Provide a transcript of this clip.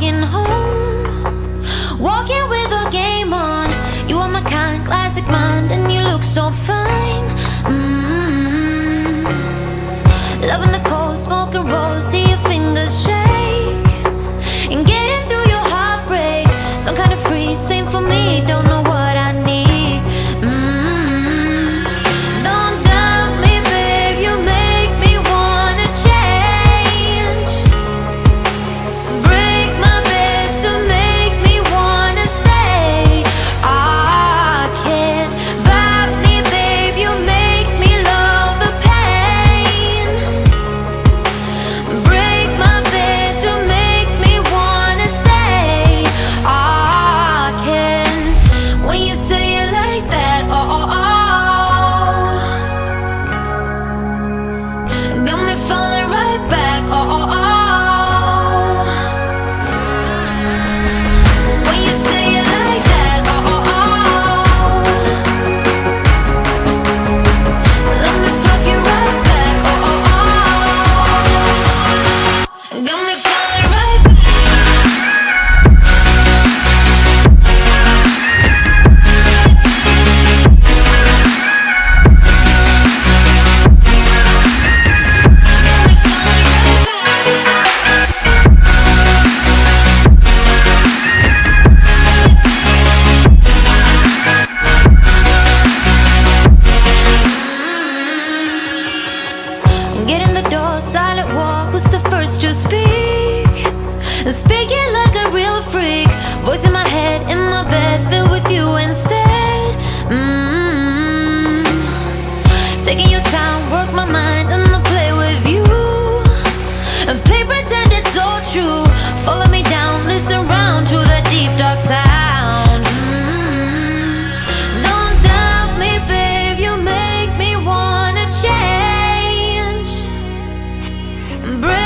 walking home, walking with a game on. You are my kind, classic mind, and you look so fine. Loving the cold, smoking rolls, see your fingers shake, and getting through your heartbreak. Some kind of free, same for me, don't know what I need. Don't doubt me, babe, you make me wanna change. Break my bed to make me wanna stay. I can't vibe me, babe, you make me love the pain. Break my bed to make me wanna stay. I can't. When you say it like that, oh, oh, oh, got me falling right back, oh, oh, oh. When you say it like that, oh, oh, oh, let me fuck you right back, oh, oh, oh. Got me falling right back. Get in the door, silent walk, was the first to speak. Speaking like a real freak, voice in my head, in my bed, filled with you instead. Taking your time, work my mind, and I'll play with you. And play pretend it's all true. Follow me down, listen round to the deep dark sound. Don't doubt me, babe, you make me wanna change. Break